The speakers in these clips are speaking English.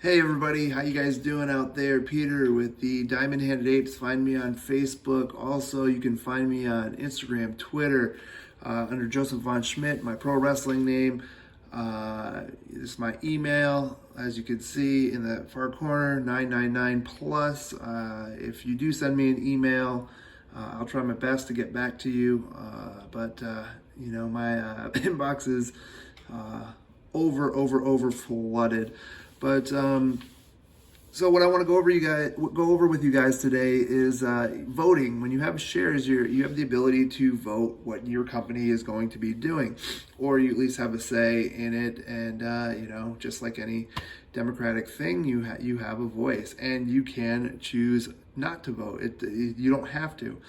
Hey everybody, how you guys doing out there? Peter with the Diamond Handed Apes. Find me on Facebook. Also, you can find me on Instagram, Twitter, under Joseph Von Schmidt, my pro wrestling name. This is my email, as you can see in the far corner, 999 plus. If you do send me an email, I'll try my best to get back to you. But my inbox is over flooded. But so what I want to go over with you guys today is voting. When you have shares, you have the ability to vote what your company is going to be doing, or you at least have a say in it. And just like any democratic thing, you have a voice, and you can choose not to vote. You don't have to.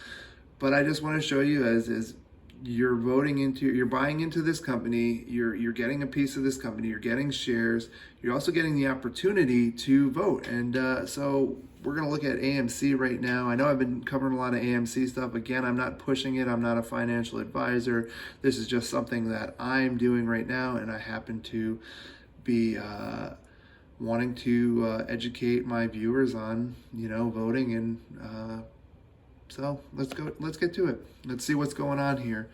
But I just want to show you as you're buying into this company, you're getting a piece of this company, you're getting shares, you're also getting the opportunity to vote. And so we're going to look at AMC right now. I know I've been covering a lot of AMC stuff. Again, I'm not pushing it. I'm not a financial advisor. This is just something that I'm doing right now, and I happen to be wanting to educate my viewers on voting. And so let's get to it. Let's see what's going on here.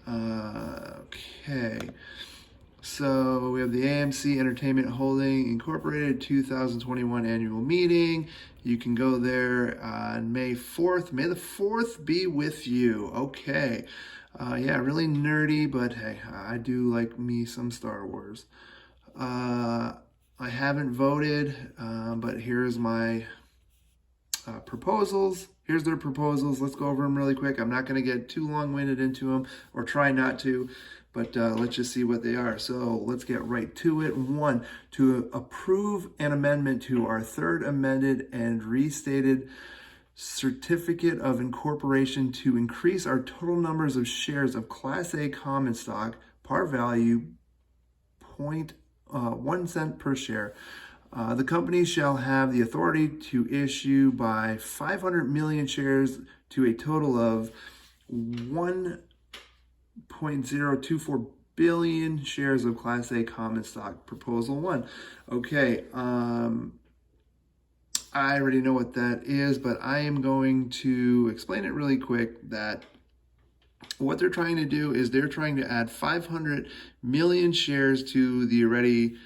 Okay. So we have the AMC Entertainment Holding Incorporated 2021 annual meeting. You can go there on May 4th. May the 4th be with you. Okay. Yeah, really nerdy, but hey, I do like me some Star Wars. I haven't voted, but here's my proposals. Here's their proposals. Let's go over them really quick. I'm not going to get too long-winded into them, or try not to, but let's just see what they are. So let's get right to it. 1, to approve an amendment to our third amended and restated certificate of incorporation to increase our total numbers of shares of Class A common stock, par value 0.1 cent per share. The company shall have the authority to issue by 500 million shares to a total of 1.024 billion shares of Class A common stock. Proposal 1. Okay, I already know what that is, but I am going to explain it really quick. That what they're trying to do is they're trying to add 500 million shares to the already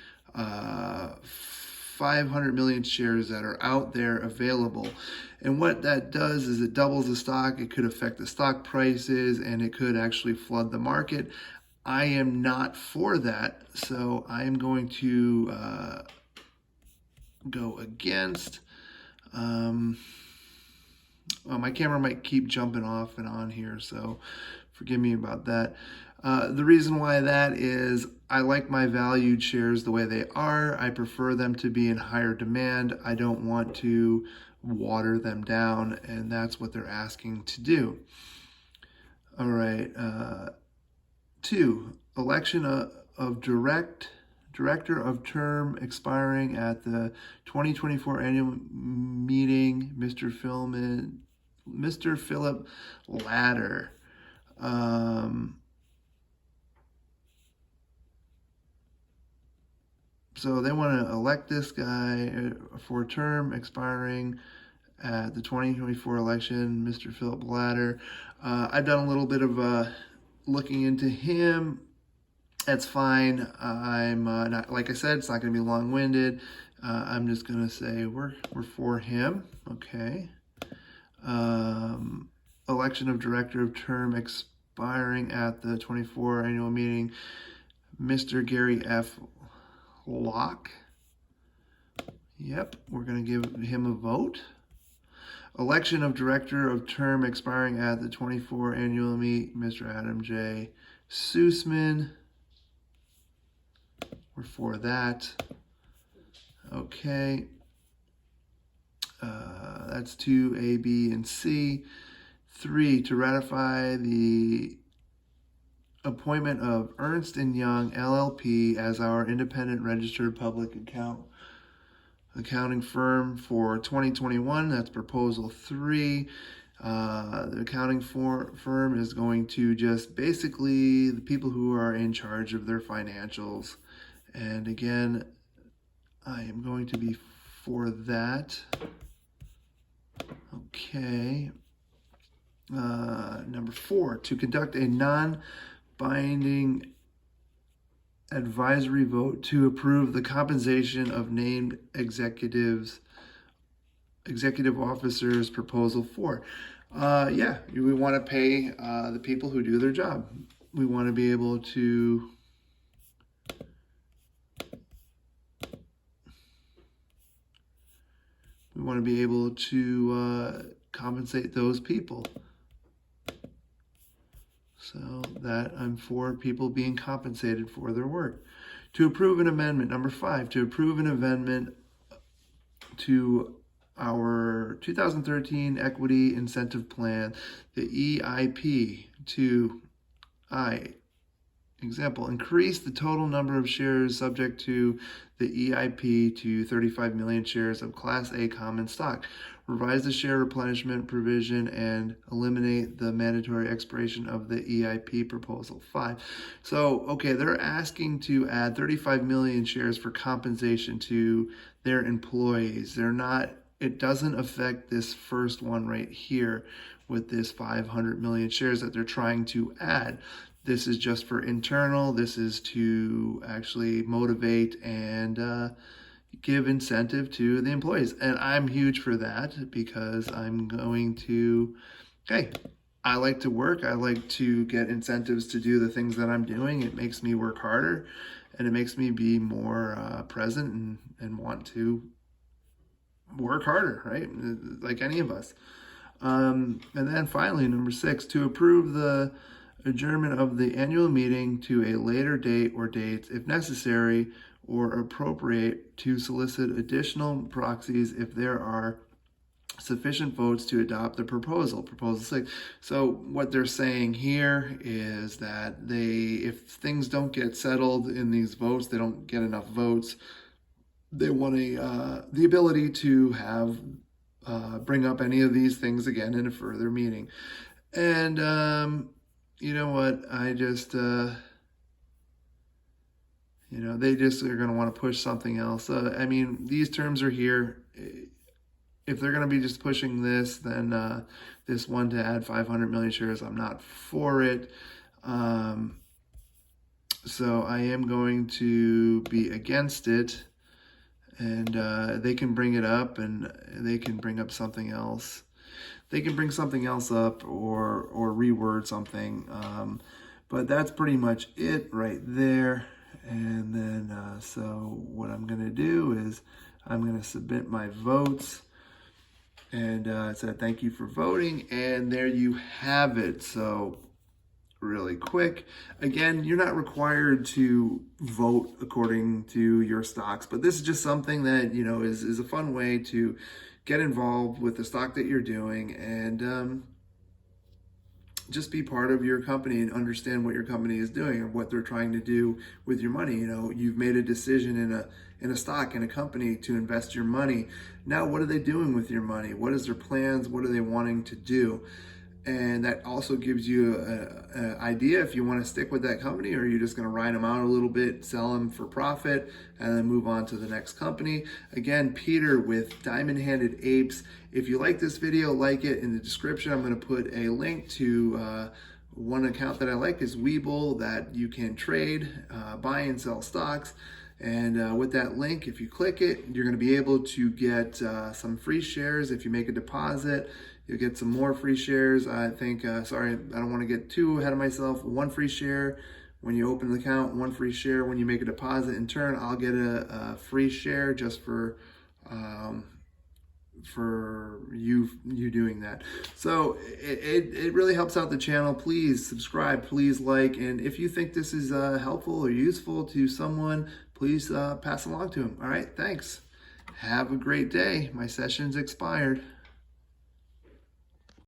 500 million shares that are out there available. And what that does is it doubles the stock. It could affect the stock prices, and it could actually flood the market. I am not for that, so I am going to go against. My camera might keep jumping off and on here, so forgive me about that. The reason why that is, I like my valued shares the way they are. I prefer them to be in higher demand. I don't want to water them down, and that's what they're asking to do. All right. 2, election of director of term expiring at the 2024 annual meeting, Mr. Philip Ladder. So they want to elect this guy for a term expiring at the 2024 election, Mr. Philip Ladder. I've done a little bit of looking into him. That's fine. I'm not, like I said, it's not going to be long-winded. I'm just going to say we're for him. Okay. Election of director of term expiring at the 24 annual meeting, Mr. Gary F. Locke. Yep, we're going to give him a vote. Election of director of term expiring at the 24 annual meet, Mr. Adam J. Sussman. We're for that. Okay. That's 2, A, B, and C. 3, to ratify the appointment of Ernst & Young LLP as our independent registered public accounting firm for 2021. That's proposal 3. The accounting firm is going to just basically the people who are in charge of their financials. And again, I am going to be for that. Okay. Number 4, to conduct a non-binding advisory vote to approve the compensation of named executive officers. Proposal 4. Yeah, we want to pay the people who do their job. We want to be able to compensate those people. So that I'm for people being compensated for their work. To approve an amendment. Number 5, to approve an amendment to our 2013 Equity Incentive Plan, the EIP, to example, increase the total number of shares subject to the EIP to 35 million shares of Class A common stock. Revise the share replenishment provision and eliminate the mandatory expiration of the EIP. Proposal 5. So, okay, they're asking to add 35 million shares for compensation to their employees. It doesn't affect this first one right here with this 500 million shares that they're trying to add. This is just for internal. This is to actually motivate and give incentive to the employees. And I'm huge for that because I'm going to, hey, I like to work. I like to get incentives to do the things that I'm doing. It makes me work harder and it makes me be more present and want to work harder, right? Like any of us. And then finally, number 6, to approve the adjournment of the annual meeting to a later date or dates, if necessary or appropriate, to solicit additional proxies if there are sufficient votes to adopt the proposal. Proposal 6. So what they're saying here is that if things don't get settled in these votes, they don't get enough votes, they want the ability to have bring up any of these things again in a further meeting. And you know what? I just, they just are going to want to push something else. I mean, these terms are here. If they're going to be just pushing this, then this one to add 500 million shares, I'm not for it. So I am going to be against it. And they can bring it up and they can bring up something else. They can bring something else up or reword something. But that's pretty much it right there. And then, so what I'm going to do is I'm going to submit my votes. And it said, thank you for voting. And there you have it. So really quick. Again, you're not required to vote according to your stocks, but this is just something that, is a fun way to get involved with the stock that you're doing and just be part of your company and understand what your company is doing and what they're trying to do with your money. You've made a decision in a stock, in a company to invest your money. Now, what are they doing with your money? What is their plans? What are they wanting to do? And that also gives you an idea if you want to stick with that company or you're just going to ride them out a little bit, sell them for profit, and then move on to the next company. Again, Peter with Diamond-Handed Apes. If you like this video, like it. In the description, I'm going to put a link to one account that I like is Webull that you can trade, buy and sell stocks. And with that link, if you click it, you're going to be able to get some free shares if you make a deposit. You'll get some more free shares. I think, sorry, I don't want to get too ahead of myself. 1 free share when you open the account, 1 free share when you make a deposit. In turn, I'll get a free share just for you doing that. So it really helps out the channel. Please subscribe, please like, and if you think this is helpful or useful to someone, please pass along to them. All right, thanks. Have a great day. My session's expired.